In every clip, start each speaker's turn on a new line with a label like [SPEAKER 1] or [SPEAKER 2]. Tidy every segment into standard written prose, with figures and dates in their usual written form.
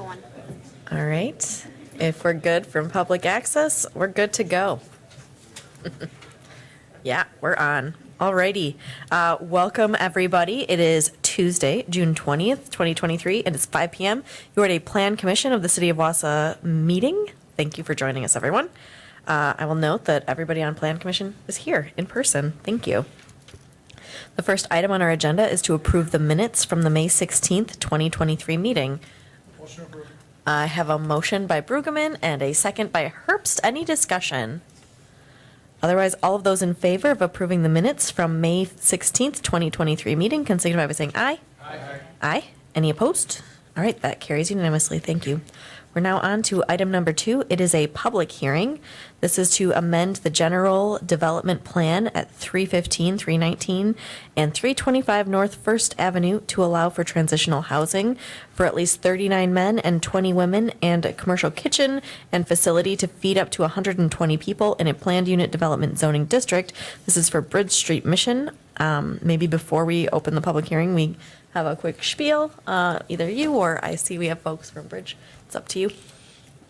[SPEAKER 1] going.
[SPEAKER 2] All right. If we're good from public access, we're good to go. Yeah, we're on. All righty. Welcome, everybody. It is Tuesday, June 20th, 2023, and it's 5 p.m. You're at a Plan Commission of the City of Wausau meeting. Thank you for joining us, everyone. I will note that everybody on Plan Commission is here in person. Thank you. The first item on our agenda is to approve the minutes from the May 16th, 2023 meeting.
[SPEAKER 3] Motion approved.
[SPEAKER 2] I have a motion by Brueggemann and a second by Herbst. Any discussion? Otherwise, all of those in favor of approving the minutes from May 16th, 2023 meeting can signify by saying aye.
[SPEAKER 3] Aye.
[SPEAKER 2] Aye. Any opposed? All right, that carries unanimously. Thank you. We're now on to item number 2. It is a public hearing. This is to amend the general development plan at 315, 319, and 325 North 1st Avenue to allow for transitional housing for at least 39 men and 20 women and a commercial kitchen and facility to feed up to 120 people in a planned unit development zoning district. This is for Bridge Street Mission. Maybe before we open the public hearing, we have a quick spiel. Either you or I see we have folks from Bridge. It's up to you.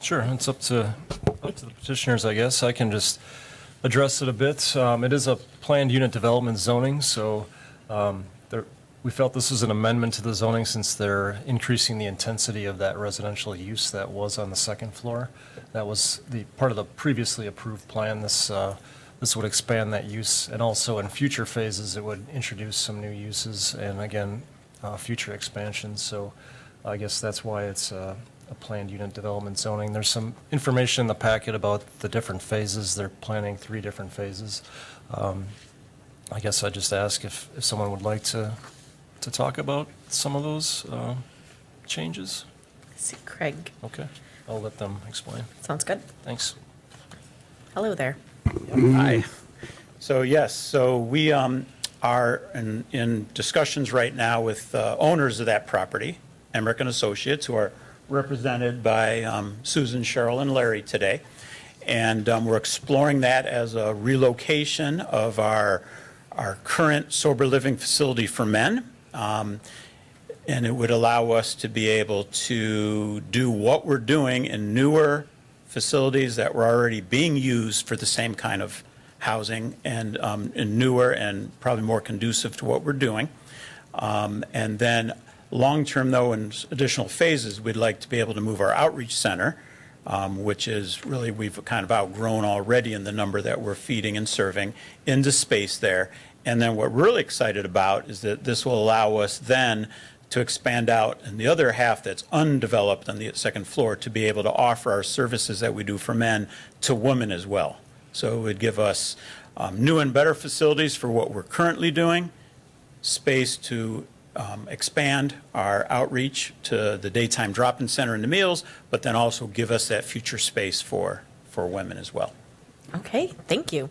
[SPEAKER 4] Sure, it's up to the petitioners, I guess. I can just address it a bit. It is a planned unit development zoning, so we felt this was an amendment to the zoning since they're increasing the intensity of that residential use that was on the second floor. That was the part of the previously approved plan. This would expand that use, and also in future phases it would introduce some new uses and again future expansions. So I guess that's why it's a planned unit development zoning. There's some information in the packet about the different phases. They're planning 3 different phases. I guess I'd just ask if someone would like to talk about some of those changes.
[SPEAKER 2] I see Craig.
[SPEAKER 4] Okay, I'll let them explain.
[SPEAKER 2] Sounds good.
[SPEAKER 4] Thanks.
[SPEAKER 2] Hello there.
[SPEAKER 3] Hi. So we are in discussions right now with owners of that property, Emmerich and Associates, who are represented by Susan, Cheryl, and Larry today. And we're exploring that as a relocation of our current sober living facility for men. And it would allow us to be able to do what we're doing in newer facilities that were already being used for the same kind of housing and newer and probably more conducive to what we're doing. And then long-term, though, in additional phases, we'd like to be able to move our outreach center, which is really, we've kind of outgrown already in the number that we're feeding and serving, into space there. And then what we're really excited about is that this will allow us then to expand out in the other half that's undeveloped on the second floor to be able to offer our services that we do for men to women as well. So it would give us new and better facilities for what we're currently doing, space to expand our outreach to the daytime drop-in center and the meals, but then also give us that future space for women as well.
[SPEAKER 2] Okay, thank you.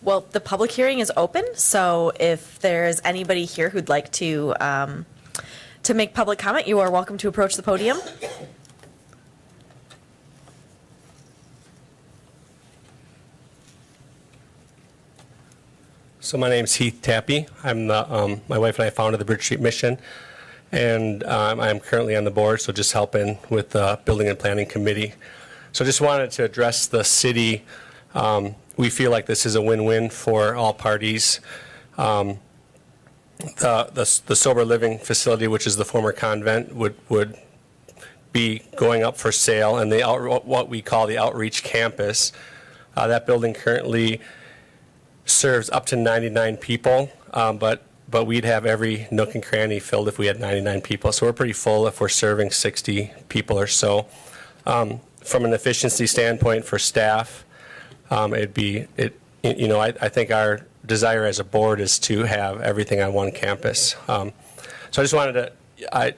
[SPEAKER 2] Well, the public hearing is open, so if there's anybody here who'd like to make public comment, you are welcome to approach the podium.
[SPEAKER 5] So my name's Heath Tappy. I'm my wife and I founded the Bridge Street Mission, and I'm currently on the board, so just helping with the Building and Planning Committee. So just wanted to address the city. We feel like this is a win-win for all parties. The sober living facility, which is the former convent, would be going up for sale, and what we call the outreach campus. That building currently serves up to 99 people, but we'd have every nook and cranny filled if we had 99 people. So we're pretty full if we're serving 60 people or so. From an efficiency standpoint for staff, I think our desire as a board is to have everything on one campus. So I just wanted to, I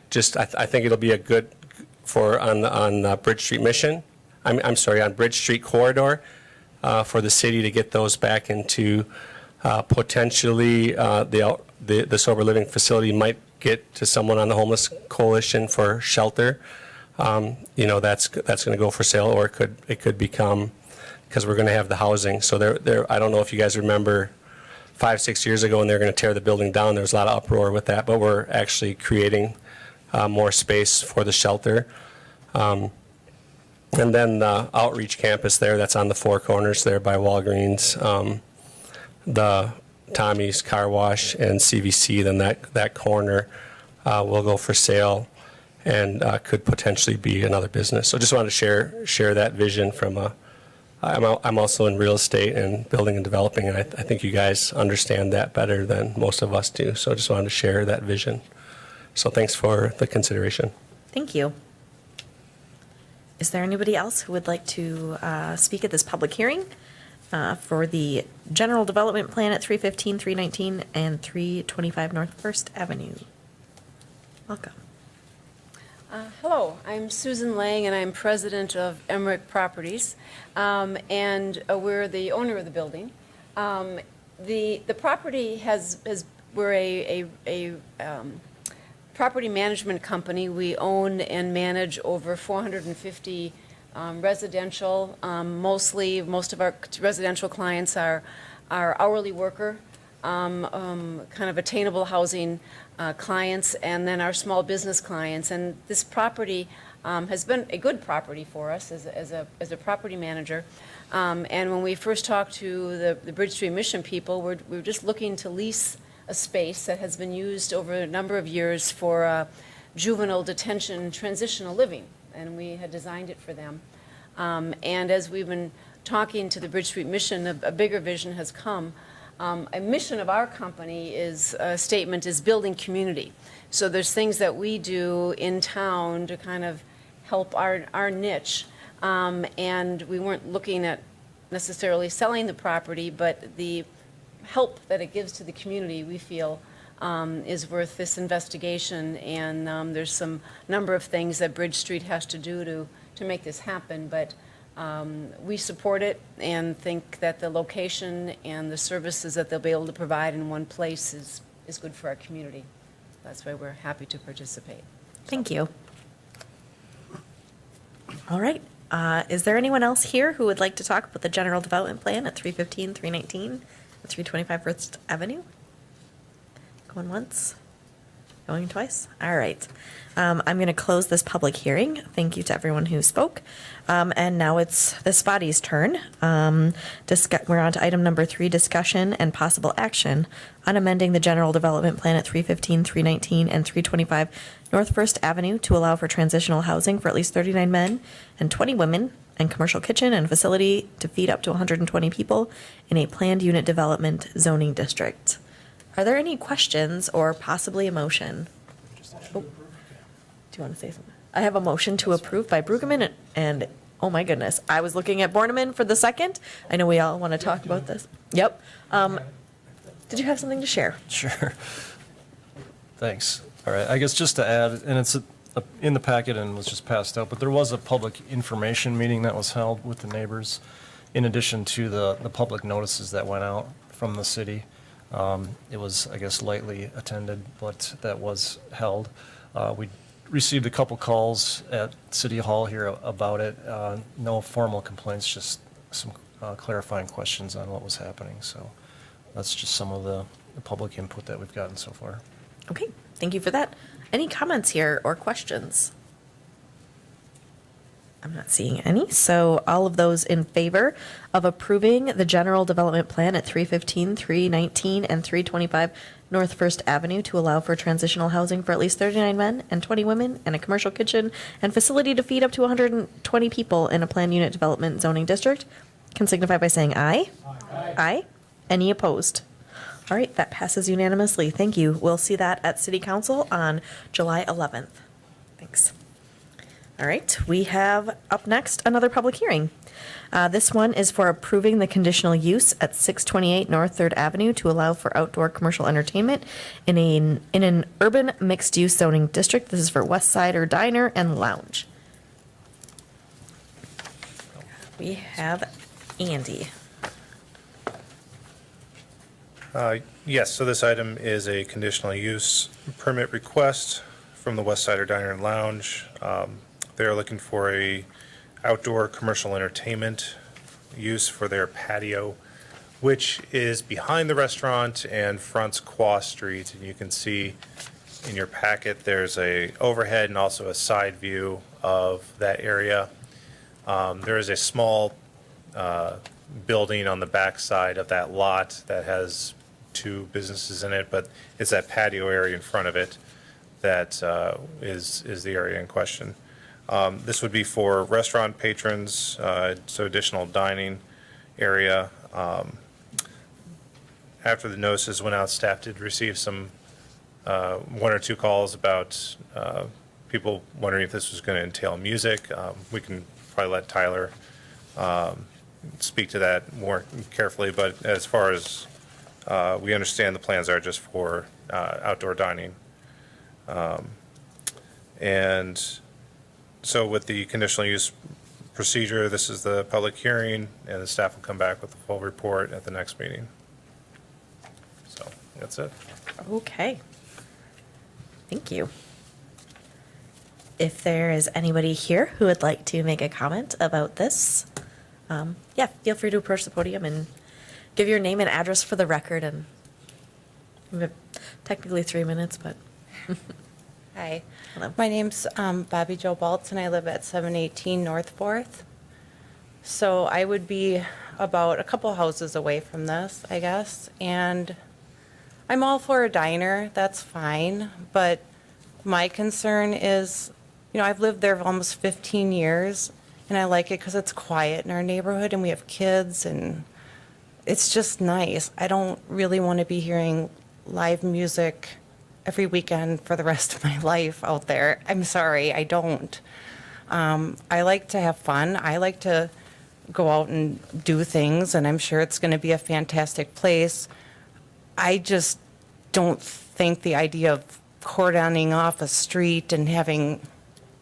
[SPEAKER 5] think it'll be a good on Bridge Street Mission. I'm sorry, on Bridge Street corridor. For the city to get those back into potentially the sober living facility might get to someone on the homeless coalition for shelter. That's going to go for sale, or it could become, because we're going to have the housing. So there I don't know if you guys remember 5-6 years ago when they were going to tear the building down. There was a lot of uproar with that, but we're actually creating more space for the shelter. And then the outreach campus there, that's on the Four Corners there by Walgreens, the Tommy's Car Wash and CVC, then that corner will go for sale and could potentially be another business. So just wanted to share that vision from I'm also in real estate and building and developing, and I think you guys understand that better than most of us do. So I just wanted to share that vision. So thanks for the consideration.
[SPEAKER 2] Thank you. Is there anybody else who would like to speak at this public hearing for the general development plan at 315, 319, and 325 North First Avenue? Welcome.
[SPEAKER 1] Hello, I'm Susan Lang, and I'm president of Emmerich Properties, and we're the owner of the building. The property we're a property management company. We own and manage over 450 residential. Most of our residential clients are hourly worker, kind of attainable housing clients, and then our small business clients. And this property has been a good property for us as a property manager. And when we first talked to the Bridge Street Mission people, we were just looking to lease a space that has been used over a number of years for juvenile detention transitional living, and we had designed it for them. And as we've been talking to the Bridge Street Mission, a bigger vision has come. A mission of our company is building community. So there's things that we do in town to kind of help our niche. And we weren't looking at necessarily selling the property, but the help that it gives to the community, we feel, is worth this investigation. And there's some number of things that Bridge Street has to do to make this happen. But we support it and think that the location and the services that they'll be able to provide in one place is good for our community. That's why we're happy to participate.
[SPEAKER 2] Thank you. All right. Is there anyone else here who would like to talk about the general development plan at 315, 319, and 325 First Avenue? Going once? Going twice? All right. I'm going to close this public hearing. Thank you to everyone who spoke. And now it's this body's turn. We're on to item number 3, discussion and possible action on amending the general development plan at 315, 319, and 325 North First Avenue to allow for transitional housing for at least 39 men and 20 women, and commercial kitchen and facility to feed up to 120 people in a planned unit development zoning district. Are there any questions or possibly a motion? Oh, do you want to say something? I have a motion to approve by Brueggemann and, oh my goodness, I was looking at Borneman for the second. I know we all want to talk about this. Yep. Did you have something to share?
[SPEAKER 4] Sure. Thanks. All right, I guess just to add, and it's in the packet and was just passed out, but there was a public information meeting that was held with the neighbors in addition to the public notices that went out from the city. It was, I guess, lightly attended, but that was held. We received a couple calls at City Hall here about it. No formal complaints, just some clarifying questions on what was happening. So that's just some of the public input that we've gotten so far.
[SPEAKER 2] Okay, thank you for that. Any comments here or questions? I'm not seeing any. So all of those in favor of approving the general development plan at 315, 319, and 325 North First Avenue to allow for transitional housing for at least 39 men and 20 women and a commercial kitchen and facility to feed up to 120 people in a planned unit development zoning district can signify by saying aye. Aye. Aye. Any opposed? All right, that passes unanimously. Thank you. We'll see that at City Council on July 11th. Thanks. All right, we have up next another public hearing. This one is for approving the conditional use at 628 North 3rd Avenue to allow for outdoor commercial entertainment in an urban mixed-use zoning district. This is for West Sider Diner and Lounge. We have Andy.
[SPEAKER 6] Yes, so this item is a conditional use permit request from the West Sider Diner and Lounge. They're looking for a outdoor commercial entertainment use for their patio, which is behind the restaurant and fronts Quaw Street. And you can see In your packet, there's a overhead and also a side view of that area. There is a small building on the back side of that lot that has two businesses in it, but it's that patio area in front of it that is the area in question. This would be for restaurant patrons, so additional dining area. After the notices went out, staff did receive some, one or two calls about people wondering if this was going to entail music. We can probably let Tyler speak to that more carefully, but as far as we understand, the plans are just for outdoor dining. And so with the conditional use procedure, this is the public hearing, and the staff will come back with the full report at the next meeting. So that's it.
[SPEAKER 2] Okay. Thank you. If there is anybody here who would like to make a comment about this, yeah, feel free to approach the podium and give your name and address for the record. And we have technically 3 minutes, but
[SPEAKER 7] Hi,
[SPEAKER 2] hello.
[SPEAKER 7] my name's Bobby Jo Baltz, and I live at 718 North 4th. So I would be about a couple houses away from this, I guess, and I'm all for a diner, that's fine, but my concern is, you know, I've lived there for almost 15 years, and I like it because it's quiet in our neighborhood, and we have kids, and it's just nice. I don't really want to be hearing live music every weekend for the rest of my life out there. I'm sorry, I don't. I like to have fun. I like to go out and do things, and I'm sure it's going to be a fantastic place. I just don't think the idea of cordoning off a street and having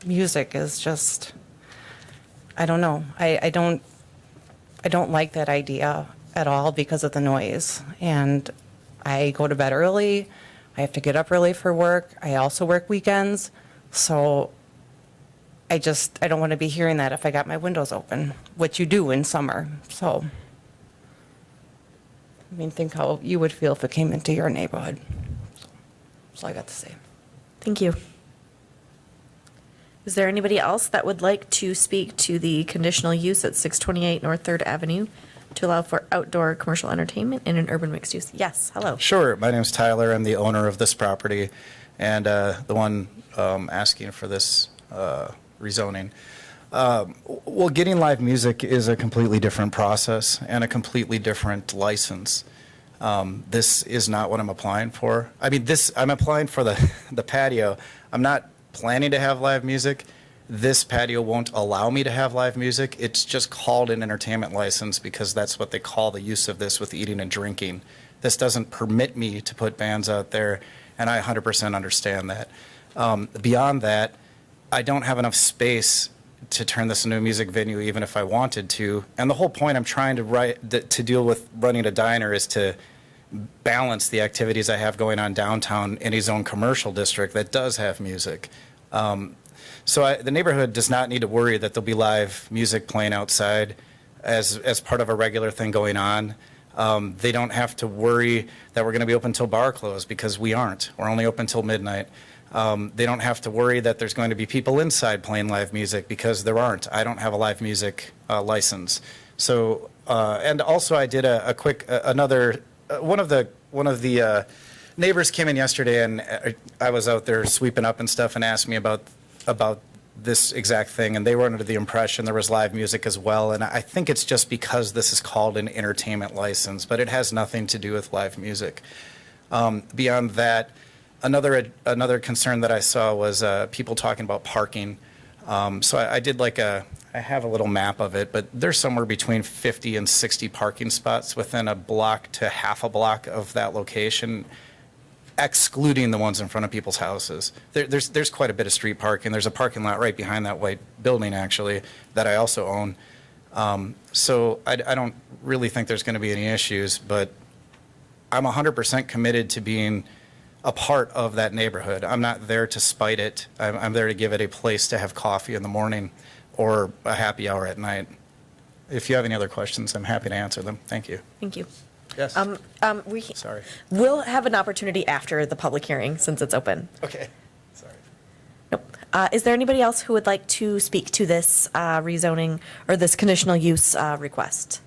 [SPEAKER 7] music is just, I don't know. I don't like that idea at all because of the noise. And I go to bed early. I have to get up early for work. I also work weekends. So I don't want to be hearing that if I got my windows open, which you do in summer. So, I mean, think how you would feel if it came into your neighborhood. That's all I got to say.
[SPEAKER 2] Thank you. Is there anybody else that would like to speak to the conditional use at 628 North 3rd Avenue to allow for outdoor commercial entertainment in an urban mixed use? Yes, hello.
[SPEAKER 8] Sure. My name's Tyler. I'm the owner of this property and the one asking for this rezoning. Well, getting live music is a completely different process and a completely different license. This is not what I'm applying for. I mean, I'm applying for the patio. I'm not planning to have live music. This patio won't allow me to have live music. It's just called an entertainment license because that's what they call the use of this with eating and drinking. This doesn't permit me to put bands out there, and I 100% understand that. Beyond that, I don't have enough space to turn this into a music venue even if I wanted to. And the whole point I'm trying to deal with running a diner is to balance the activities I have going on downtown in a zone commercial district that does have music. So the neighborhood does not need to worry that there'll be live music playing outside as part of a regular thing going on. They don't have to worry that we're going to be open till bar close because we aren't. We're only open till midnight. They don't have to worry that there's going to be people inside playing live music because there aren't. I don't have a live music license. So and also I did a quick one of the neighbors came in yesterday and I was out there sweeping up and stuff and asked me about this exact thing, and they were under the impression there was live music as well, and I think it's just because this is called an entertainment license, but it has nothing to do with live music. Beyond that, another concern that I saw was people talking about parking. So I did I have a little map of it, but there's somewhere between 50 and 60 parking spots within a block to half a block of that location, excluding the ones in front of people's houses. There's quite a bit of street parking. There's a parking lot right behind that white building, actually, that I also own. So I don't really think there's going to be any issues, but I'm 100% committed to being a part of that neighborhood. I'm not there to spite it. I'm there to give it a place to have coffee in the morning or a happy hour at night. If you have any other questions, I'm happy to answer them. Thank you.
[SPEAKER 2] Thank you.
[SPEAKER 8] Yes.
[SPEAKER 2] We,
[SPEAKER 8] Sorry.
[SPEAKER 2] we'll have an opportunity after the public hearing since it's open.
[SPEAKER 8] Okay. Sorry.
[SPEAKER 2] Nope. Is there anybody else who would like to speak to this rezoning or this conditional use request?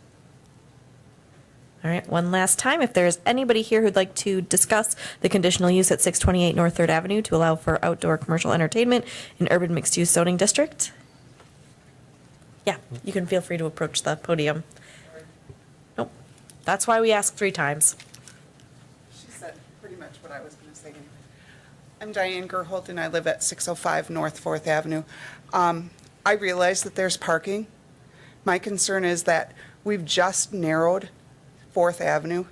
[SPEAKER 2] All right, one last time, if there's anybody here who'd like to discuss the conditional use at 628 North Third Avenue to allow for outdoor commercial entertainment in urban mixed-use zoning district? Yeah, you can feel free to approach the podium. Nope, that's why we ask 3 times.
[SPEAKER 9] She said pretty much what I was going to say. I'm Diane Gerholt, and I live at 605 North 4th Avenue. I realize that there's parking. My concern is that we've just narrowed 4th Avenue,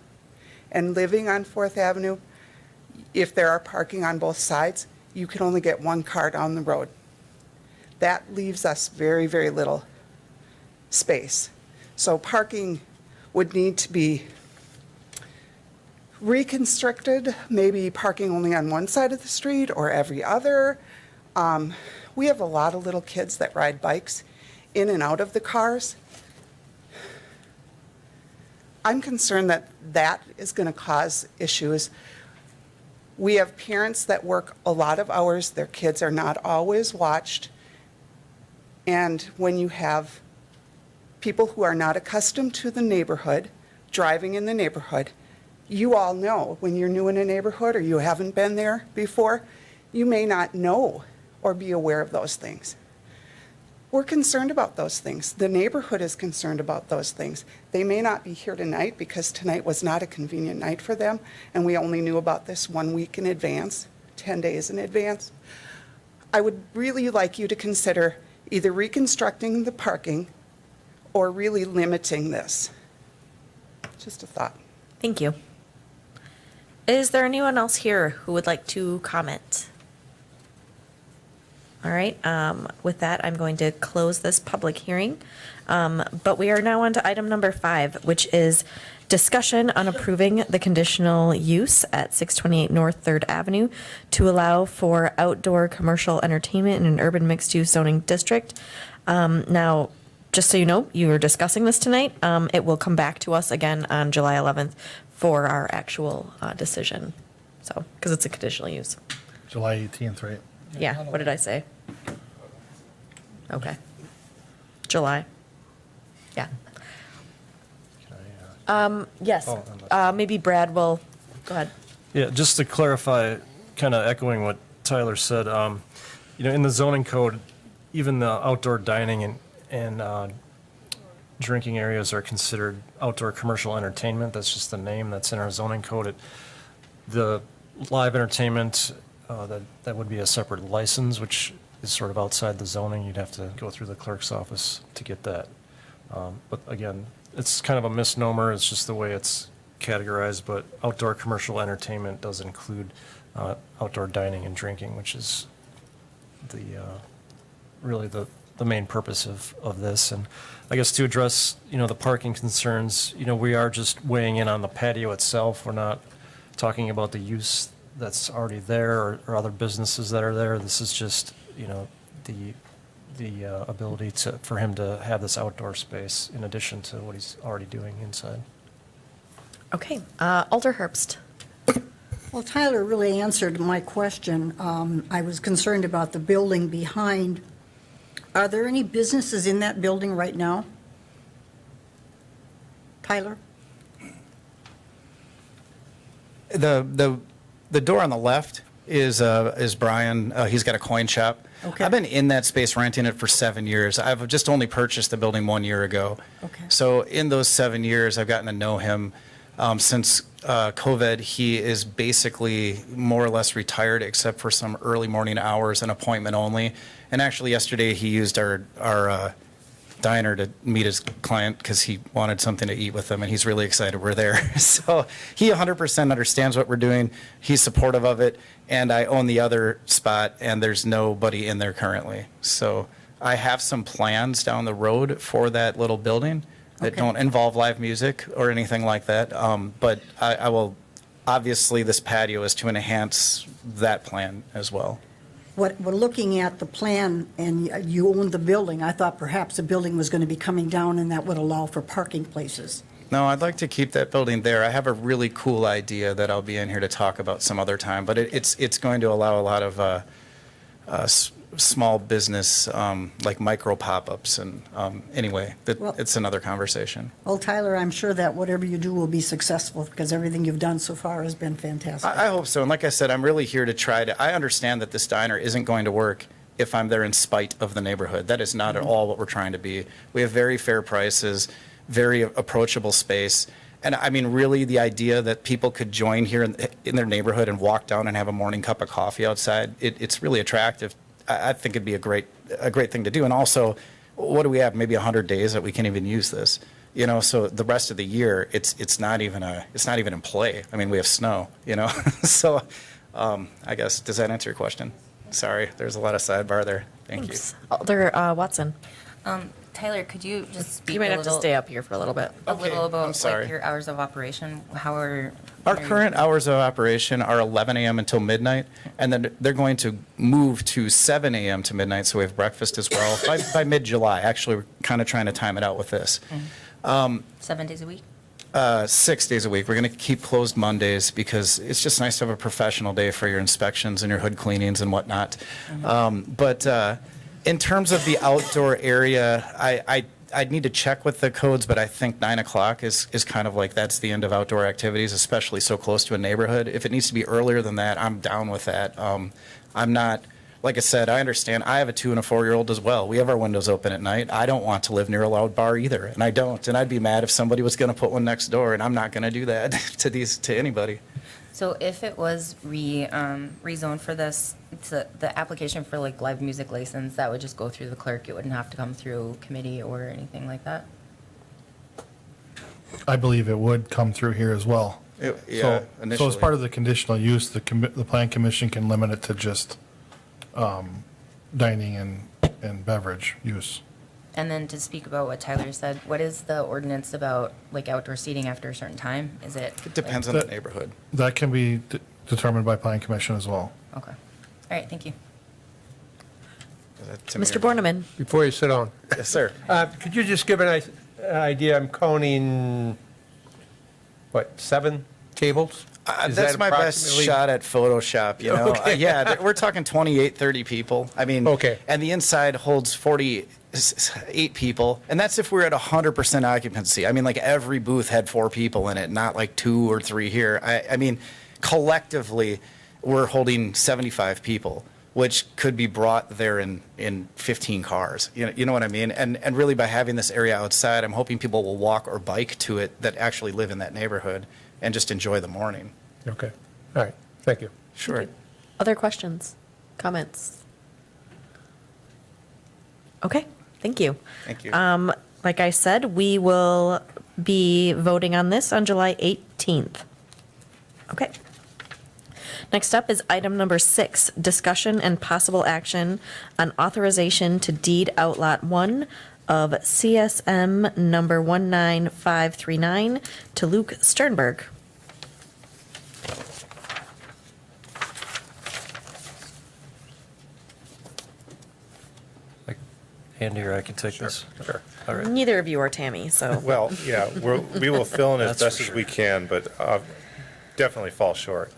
[SPEAKER 9] and living on 4th Avenue, if there are parking on both sides, you can only get 1 car down the road. That leaves us very, very little space. So parking would need to be reconstructed, maybe parking only on one side of the street or every other. We have a lot of little kids that ride bikes in and out of the cars. I'm concerned that that is going to cause issues. We have parents that work a lot of hours. Their kids are not always watched. And when you have people who are not accustomed to the neighborhood, driving in the neighborhood, you all know when you're new in a neighborhood or you haven't been there before, you may not know or be aware of those things. We're concerned about those things. The neighborhood is concerned about those things. They may not be here tonight because tonight was not a convenient night for them, and we only knew about this 1 week in advance, 10 days in advance. I would really like you to consider either reconstructing the parking or really limiting this. Just a thought.
[SPEAKER 2] Thank you. Is there anyone else here who would like to comment? All right, with that, I'm going to close this public hearing. But we are now on to item number 5, which is discussion on approving the conditional use at 628 North 3rd Avenue to allow for outdoor commercial entertainment in an urban mixed-use zoning district. Now, just so you know, you are discussing this tonight. It will come back to us again on July 11th for our actual decision. So, because it's a conditional use.
[SPEAKER 10] July 18th, right?
[SPEAKER 2] Yeah, what did I say? Okay. July. Yeah. Yes, maybe Brad will, go ahead.
[SPEAKER 4] Yeah, just to clarify, kind of echoing what Tyler said, in the zoning code, even the outdoor dining and drinking areas are considered outdoor commercial entertainment. That's just the name that's in our zoning code. The live entertainment, that would be a separate license, which is sort of outside the zoning. You'd have to go through the clerk's office to get that. But again, it's kind of a misnomer. It's just the way it's categorized, but outdoor commercial entertainment does include outdoor dining and drinking, which is really the main purpose of this. And I guess to address, the parking concerns, we are just weighing in on the patio itself. We're not talking about the use that's already there or other businesses that are there. This is just, the ability for him to have this outdoor space in addition to what he's already doing inside.
[SPEAKER 2] Okay, Alder Herbst.
[SPEAKER 11] Well, Tyler really answered my question. I was concerned about the building behind. Are there any businesses in that building right now? Tyler?
[SPEAKER 8] The door on the left is Brian. He's got a coin shop.
[SPEAKER 11] Okay.
[SPEAKER 8] I've been in that space renting it for 7 years. I've just only purchased the building 1 year ago.
[SPEAKER 11] Okay.
[SPEAKER 8] So in those 7 years, I've gotten to know him. Since COVID, he is basically more or less retired, except for some early morning hours and appointment only. And actually, yesterday he used our diner to meet his client because he wanted something to eat with them, and he's really excited we're there. So he 100% understands what we're doing. He's supportive of it, and I own the other spot, and there's nobody in there currently. So I have some plans down the road for that little building that
[SPEAKER 11] Okay.
[SPEAKER 8] don't involve live music or anything like that. But I will, obviously, this patio is to enhance that plan as well.
[SPEAKER 11] What, we're looking at the plan, and you own the building. I thought perhaps the building was going to be coming down and that would allow for parking places.
[SPEAKER 8] No, I'd like to keep that building there. I have a really cool idea that I'll be in here to talk about some other time, but it's going to allow a lot of small business, like micro pop-ups, and anyway,
[SPEAKER 11] Well-
[SPEAKER 8] it's another conversation.
[SPEAKER 11] Well, Tyler, I'm sure that whatever you do will be successful because everything you've done so far has been fantastic.
[SPEAKER 8] I hope so, and like I said, I'm really here to try to, I understand that this diner isn't going to work if I'm there in spite of the neighborhood. That is not at all what we're trying to be. We have very fair prices, very approachable space. And I mean, really, the idea that people could join here in their neighborhood and walk down and have a morning cup of coffee outside, it's really attractive. I think it'd be a great thing to do. And also, what do we have? Maybe 100 days that we can't even use this. You know, so the rest of the year, it's not even in play. I mean, we have snow. You know, so I guess, does that answer your question? Sorry, there's a lot of sidebar there. Thank
[SPEAKER 2] Thanks. Alder Watson.
[SPEAKER 10] Tyler, could you just speak
[SPEAKER 2] You might
[SPEAKER 10] a
[SPEAKER 2] have to
[SPEAKER 10] little,
[SPEAKER 2] stay up here for a little bit.
[SPEAKER 10] a
[SPEAKER 8] Okay,
[SPEAKER 10] little
[SPEAKER 8] I'm
[SPEAKER 10] about
[SPEAKER 8] sorry.
[SPEAKER 10] like your hours of operation? How are
[SPEAKER 8] you. Our current hours of operation are 11 a.m. until midnight, and then they're going to move to 7 a.m. to midnight, so we have breakfast as well by mid-July. Actually, we're kind of trying to time it out with this.
[SPEAKER 10] 7 days a week?
[SPEAKER 8] 6 days a week. We're going to keep closed Mondays because it's just nice to have a professional day for your inspections and your hood cleanings and whatnot. But in terms of the outdoor area, I'd need to check with the codes, but I think 9 o'clock is kind of like that's the end of outdoor activities, especially so close to a neighborhood. If it needs to be earlier than that, I'm down with that. I'm not, like I said, I understand. I have a 2- and a 4-year-old as well. We have our windows open at night. I don't want to live near a loud bar either, and I don't. And I'd be mad if somebody was going to put one next door, and I'm not going to do that to anybody.
[SPEAKER 10] So if it was rezoned for this, the application for like live music license, that would just go through the clerk? It wouldn't have to come through committee or anything like that?
[SPEAKER 12] I believe it would come through here as well.
[SPEAKER 8] Yeah,
[SPEAKER 12] So as
[SPEAKER 8] initially.
[SPEAKER 12] part of the conditional use, the plan commission can limit it to just dining and beverage use.
[SPEAKER 10] And then to speak about what Tyler said, what is the ordinance about like outdoor seating after a certain time? Is it?
[SPEAKER 8] It depends on the neighborhood.
[SPEAKER 12] That can be determined by plan commission as well.
[SPEAKER 10] Okay. All right, thank you.
[SPEAKER 2] Mr. Borneman.
[SPEAKER 13] Before you sit down,
[SPEAKER 8] Yes, sir.
[SPEAKER 13] could you just give an idea? I'm counting, what, 7 tables? Is
[SPEAKER 8] That's
[SPEAKER 13] that
[SPEAKER 8] my best
[SPEAKER 13] approximately-
[SPEAKER 8] shot at Photoshop, you know?
[SPEAKER 13] Okay.
[SPEAKER 8] Yeah, we're talking 28, 30 people. I mean,
[SPEAKER 13] Okay.
[SPEAKER 8] and the inside holds 48 people, and that's if we're at 100% occupancy. I mean, like every booth had 4 people in it, not like 2 or 3 here. I mean, collectively, we're holding 75 people, which could be brought there in 15 cars. You know what I mean? And really, by having this area outside, I'm hoping people will walk or bike to it that actually live in that neighborhood and just enjoy the morning.
[SPEAKER 13] Okay, all right, thank you.
[SPEAKER 8] Sure.
[SPEAKER 2] Other questions, comments? Okay, thank you.
[SPEAKER 8] Thank you.
[SPEAKER 2] Like I said, we will be voting on this on July 18th. Okay. Next up is item number 6, discussion and possible action on authorization to deed outlot 1 of CSM number 19539 to Luke Sternberg.
[SPEAKER 4] Andy, or I can take this.
[SPEAKER 6] Sure.
[SPEAKER 4] All right.
[SPEAKER 2] Neither of you are Tammy, so.
[SPEAKER 6] Well, yeah, we will fill in as
[SPEAKER 4] That's for
[SPEAKER 6] best as
[SPEAKER 4] sure.
[SPEAKER 6] we can, but definitely fall short.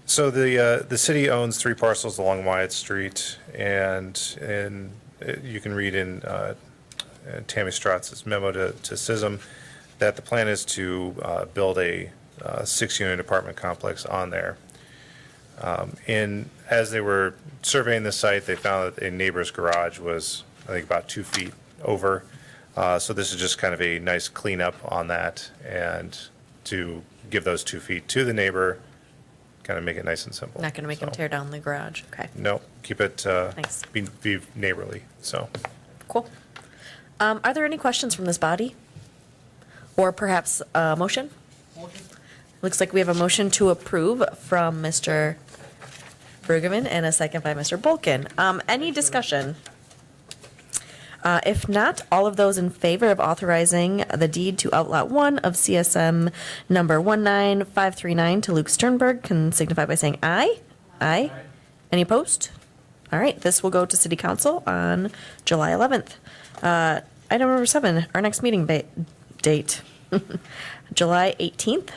[SPEAKER 6] So the city owns 3 parcels along Wyatt Street, and you can read in Tammy Stratz's memo to CISM that the plan is to build a 6-unit apartment complex on there. As they were surveying the site, they found that a neighbor's garage was, I think, about 2 feet over. So this is just kind of a nice cleanup on that, and to give those 2 feet to the neighbor, kind of make it nice and simple.
[SPEAKER 2] Not going to make him
[SPEAKER 6] So,
[SPEAKER 2] tear down the garage. Okay,
[SPEAKER 6] No, keep it,
[SPEAKER 2] Nice.
[SPEAKER 6] be neighborly, so.
[SPEAKER 2] cool. Are there any questions from this body? Or perhaps a motion? Looks like we have a motion to approve from Mr. Brueggemann and a second by Mr. Bolkin. Any discussion? If not, all of those in favor of authorizing the deed to outlot 1 of CSM number 19539 to Luke Sternberg can signify by saying aye. Aye. Any opposed? All right, this will go to City Council on July 11th. Item number 7, our next meeting date. date. July 18th.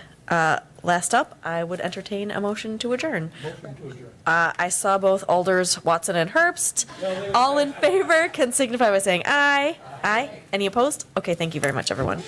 [SPEAKER 2] Last up, I would entertain a motion to adjourn. I saw both Alders Watson and Herbst. All in favor can signify by saying aye. Aye. Any opposed? Okay, thank you very much, everyone.